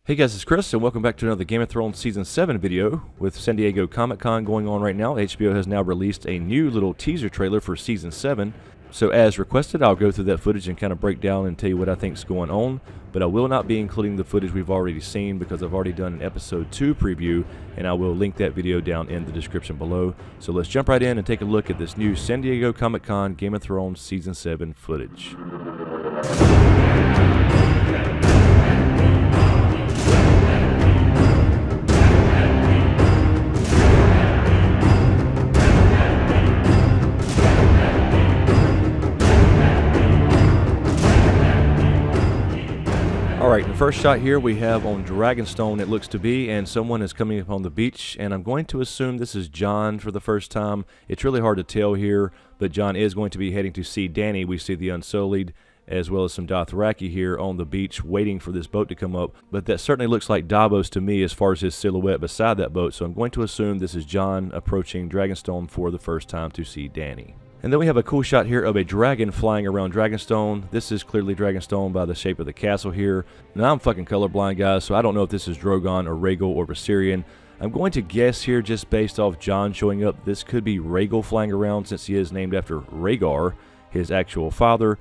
Hey guys, it's Chris, and welcome back to another Game of Thrones Season 7 video. With San Diego Comic-Con going on right now, HBO has now released a new little teaser trailer for Season 7. So as requested, I'll go through that footage and kind of break down and tell you what I think is going on. But I will not be including the footage we've already seen because I've already done an Episode 2 preview, and I will link that video down in the description below. So let's jump right in and take a look at this new San Diego Comic-Con Game of Thrones Season 7 footage. Alright, the first shot here we have on Dragonstone, it looks to be, and someone is coming up on the beach, and I'm going to assume this is Jon for the first time. It's really hard to tell here, but Jon is going to be heading to see Dany. We see the Unsullied, as well as some Dothraki here on the beach waiting for this boat to come up, but that certainly looks like Davos to me as far as his silhouette beside that boat, so I'm going to assume this is Jon approaching Dragonstone for the first time to see Dany. And then we have a cool shot here of a dragon flying around Dragonstone. This is clearly Dragonstone by the shape of the castle here. Now I'm fucking colorblind, guys, so I don't know if this is Drogon or Rhaegal or Viserion. I'm going to guess here, just based off Jon showing up, this could be Rhaegal flying around since he is named after Rhaegar, his actual father.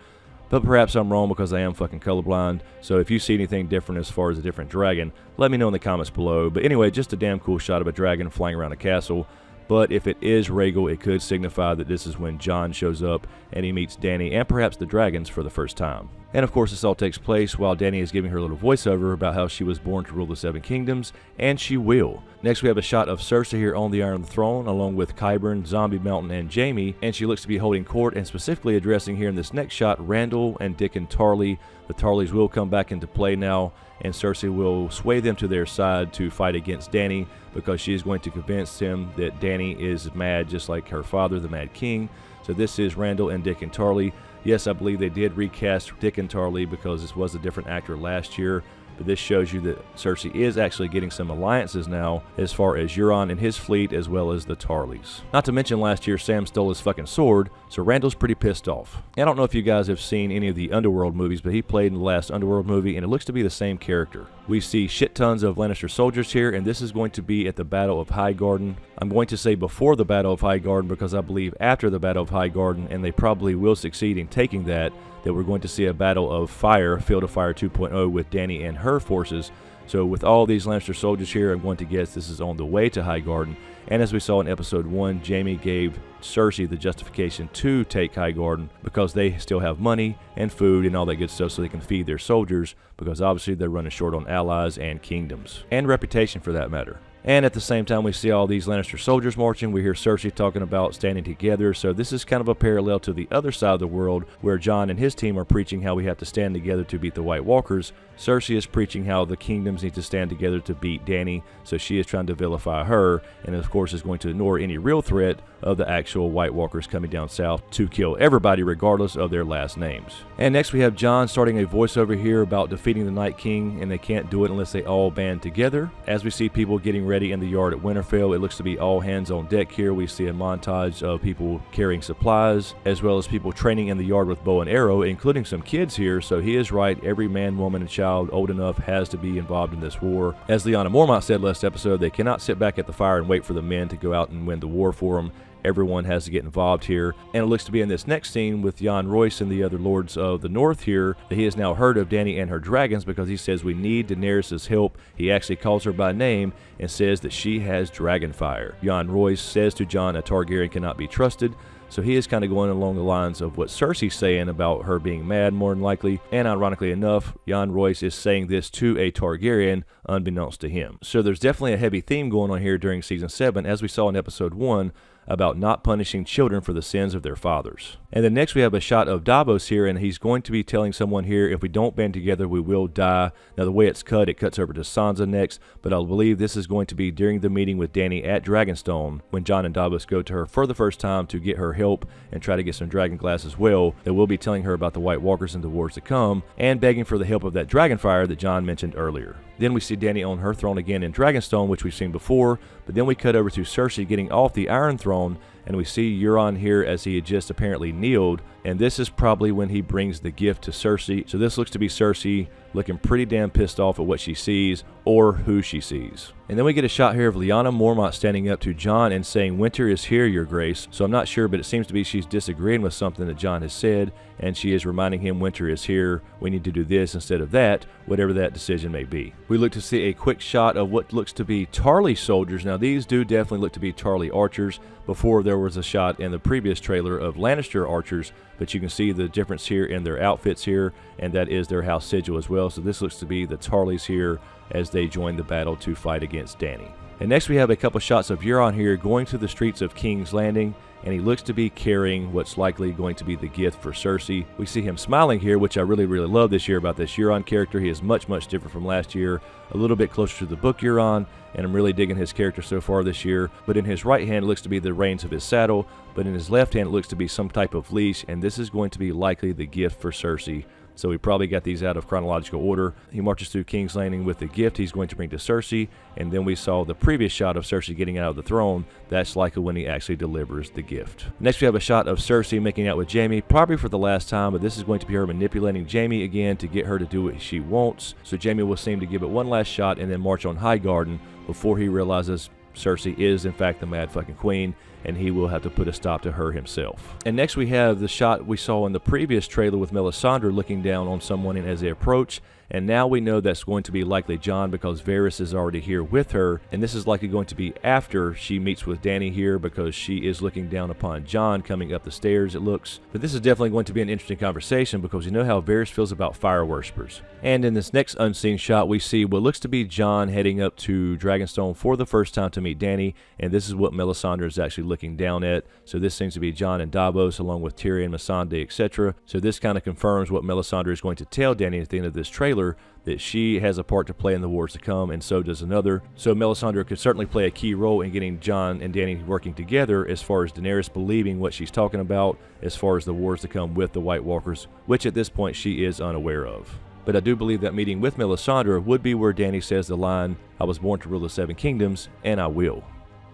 But perhaps I'm wrong because I am fucking colorblind. So if you see anything different as far as a different dragon, let me know in the comments below. But anyway, just a damn cool shot of a dragon flying around a castle. But if it is Rhaegal, it could signify that this is when Jon shows up and he meets Dany and perhaps the dragons for the first time. And of course, this all takes place while Dany is giving her little voiceover about how she was born to rule the Seven Kingdoms, and she will. Next, we have a shot of Cersei here on the Iron Throne, along with Qyburn, Zombie Mountain, and Jaime, and she looks to be holding court and specifically addressing here in this next shot Randyll and Dickon Tarly. The Tarleys will come back into play now, and Cersei will sway them to their side to fight against Dany because she is going to convince him that Dany is mad just like her father, the Mad King. So this is Randyll and Dickon Tarly. Yes, I believe they did recast Dickon Tarly because this was a different actor last year, but this shows you that Cersei is actually getting some alliances now as far as Euron and his fleet as well as the Tarleys. Not to mention last year Sam stole his fucking sword, so Randall's pretty pissed off. I don't know if you guys have seen any of the Underworld movies, but he played in the last Underworld movie and it looks to be the same character. We see shit tons of Lannister soldiers here, and this is going to be at the Battle of Highgarden. I'm going to say before the Battle of Highgarden because I believe after the Battle of Highgarden, and they probably will succeed in taking that we're going to see a Battle of Fire, Field of Fire 2.0 with Dany and her forces. So with all these Lannister soldiers here, I'm going to guess this is on the way to Highgarden. And as we saw in Episode 1, Jaime gave Cersei the justification to take Highgarden because they still have money and food and all that good stuff so they can feed their soldiers, because obviously they're running short on allies and kingdoms, and reputation for that matter. And at the same time, we see all these Lannister soldiers marching. We hear Cersei talking about standing together. So this is kind of a parallel to the other side of the world where Jon and his team are preaching how we have to stand together to beat the White Walkers. Cersei is preaching how the kingdoms need to stand together to beat Dany. So she is trying to vilify her, and of course is going to ignore any real threat of the actual White Walkers coming down south to kill everybody regardless of their last names. And next we have Jon starting a voiceover here about defeating the Night King, and they can't do it unless they all band together. As we see people getting ready in the yard at Winterfell, it looks to be all hands on deck here. We see a montage of people carrying supplies as well as people training in the yard with bow and arrow, including some kids here. So he is right, every man, woman, and child old enough has to be involved in this war. As Lyanna Mormont said last episode, they cannot sit back at the fire and wait for the men to go out and win the war for them. Everyone has to get involved here, and it looks to be in this next scene with Jon Royce and the other lords of the north here that he has now heard of Dany and her dragons because he says we need Daenerys' help. He actually calls her by name and says that she has dragon fire. Jon Royce says to Jon a Targaryen cannot be trusted, so he is kind of going along the lines of what Cersei's saying about her being mad more than likely, and ironically enough, Jon Royce is saying this to a Targaryen unbeknownst to him. So there's definitely a heavy theme going on here during Season 7, as we saw in Episode 1, about not punishing children for the sins of their fathers. And then next we have a shot of Davos here, and he's going to be telling someone here, if we don't band together, we will die. Now the way it's cut, it cuts over to Sansa next, but I believe this is going to be during the meeting with Dany at Dragonstone, when Jon and Davos go to her for the first time to get her help and try to get some dragon glass as well. They will be telling her about the White Walkers and the wars to come, and begging for the help of that dragon fire that Jon mentioned earlier. Then we see Dany on her throne again in Dragonstone, which we've seen before, but then we cut over to Cersei getting off the Iron Throne and we see Euron here as he had just apparently kneeled, and this is probably when he brings the gift to Cersei. So this looks to be Cersei looking pretty damn pissed off at what she sees, or who she sees. And then we get a shot here of Lyanna Mormont standing up to Jon and saying, "Winter is here, your grace." So I'm not sure, but it seems to be she's disagreeing with something that Jon has said, and she is reminding him winter is here, we need to do this instead of that, whatever that decision may be. We look to see a quick shot of what looks to be Tarly soldiers. Now these do definitely look to be Tarly archers. Before there was a shot in the previous trailer of Lannister archers, but you can see the difference here in their outfits here, and that is their house sigil as well. So this looks to be the Tarlys here as they join the battle to fight against Dany. And next we have a couple shots of Euron here going through the streets of King's Landing, and he looks to be carrying what's likely going to be the gift for Cersei. We see him smiling here, which I really love this year about this Euron character. He is much different from last year, a little bit closer to the book Euron, and I'm really digging his character so far this year. But in his right hand it looks to be the reins of his saddle, but in his left hand it looks to be some type of leash, and this is going to be likely the gift for Cersei. So we probably got these out of chronological order. He marches through King's Landing with the gift he's going to bring to Cersei, and then we saw the previous shot of Cersei getting out of the throne. That's likely when he actually delivers the gift. Next we have a shot of Cersei making out with Jaime, probably for the last time, but this is going to be her manipulating Jaime again to get her to do what she wants. So Jaime will seem to give it one last shot and then march on Highgarden before he realizes Cersei is in fact the mad fucking queen, and he will have to put a stop to her himself. And next we have the shot we saw in the previous trailer with Melisandre looking down on someone as they approach, and now we know that's going to be likely Jon because Varys is already here with her, and this is likely going to be after she meets with Dany here because she is looking down upon Jon coming up the stairs, it looks. But this is definitely going to be an interesting conversation because you know how Varys feels about fire worshippers. And in this next unseen shot we see what looks to be Jon heading up to Dragonstone for the first time to meet Dany, and this is what Melisandre is actually looking down at. So this seems to be Jon and Davos along with Tyrion, Missandei, etc. So this kind of confirms what Melisandre is going to tell Dany at the end of this trailer, that she has a part to play in the wars to come, and so does another. So Melisandre could certainly play a key role in getting Jon and Dany working together as far as Daenerys believing what she's talking about as far as the wars to come with the White Walkers, which at this point she is unaware of. But I do believe that meeting with Melisandre would be where Dany says the line, "I was born to rule the Seven Kingdoms, and I will."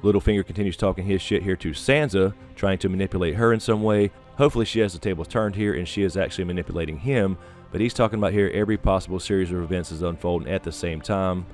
Littlefinger continues talking his shit here to Sansa, trying to manipulate her in some way. Hopefully she has the tables turned here and she is actually manipulating him, but he's talking about here every possible series of events is unfolding at the same time.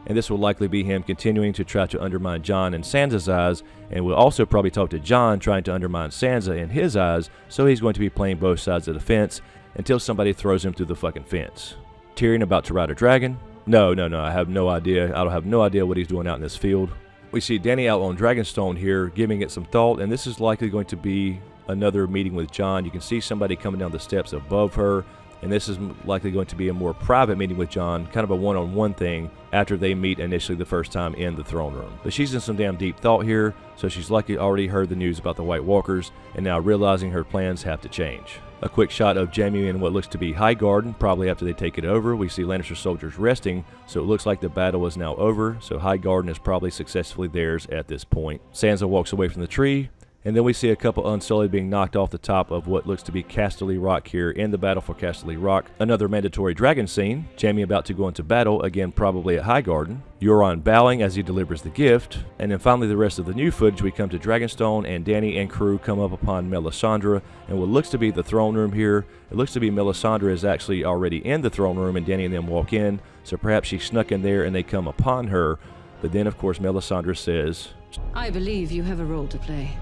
And this will likely be him continuing to try to undermine Jon in Sansa's eyes, and will also probably talk to Jon trying to undermine Sansa in his eyes, so he's going to be playing both sides of the fence until somebody throws him through the fucking fence. Tyrion about to ride a dragon? No, I have no idea. I don't have no idea what he's doing out in this field. We see Dany out on Dragonstone here, giving it some thought, and this is likely going to be another meeting with Jon. You can see somebody coming down the steps above her, and this is likely going to be a more private meeting with Jon, kind of a one-on-one thing after they meet initially the first time in the throne room. But she's in some damn deep thought here, so she's likely already heard the news about the White Walkers, and now realizing her plans have to change. A quick shot of Jaime in what looks to be Highgarden, probably after they take it over. We see Lannister soldiers resting, so it looks like the battle is now over, so Highgarden is probably successfully theirs at this point. Sansa walks away from the tree, and then we see a couple Unsullied being knocked off the top of what looks to be Casterly Rock here in the battle for Casterly Rock. Another mandatory dragon scene. Jaime about to go into battle, again probably at Highgarden. Euron bowing as he delivers the gift. And then finally the rest of the new footage, we come to Dragonstone, and Dany and crew come up upon Melisandre and what looks to be the throne room here. It looks to be Melisandre is actually already in the throne room and Dany and them walk in, so perhaps she snuck in there and they come upon her. But then of course Melisandre says, "I believe you have a role to play,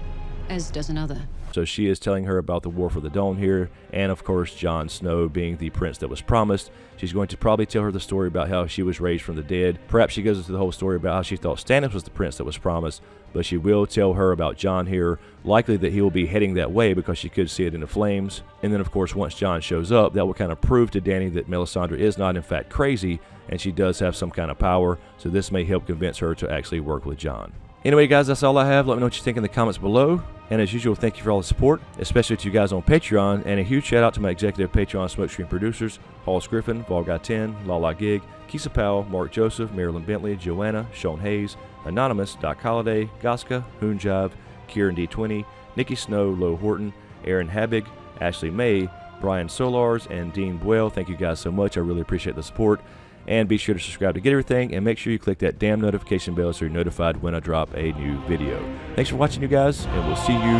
as does another." So she is telling her about the War for the Dawn here, and of course Jon Snow being the prince that was promised. She's going to probably tell her the story about how she was raised from the dead. Perhaps she goes into the whole story about how she thought Stannis was the prince that was promised, but she will tell her about Jon here, likely that he will be heading that way because she could see it in the flames. And then of course once Jon shows up, that will kind of prove to Dany that Melisandre is not in fact crazy, and she does have some kind of power, so this may help convince her to actually work with Jon. Anyway guys, that's all I have. Let me know what you think in the comments below. And as usual, thank you for all the support, especially to you guys on Patreon. And a huge shout out to my executive Patreon Smokescreen producers, Halls Griffin, Volguy10, Lala Gig, Kisa Powell, Mark Joseph, Marilyn Bentley, Joanna, Sean Hayes, Anonymous, Doc Holliday, Gaska, Hoonjive, Kieran D20, Nikki Snow, Lo Horton, Aaron Habig, Ashley May, Brian Solars, and Dean Buell. Thank you guys so much. I really appreciate the support. And be sure to subscribe to get everything, and make sure you click that damn notification bell so you're notified when I drop a new video. Thanks for watching, you guys, and we'll see you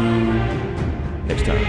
next time.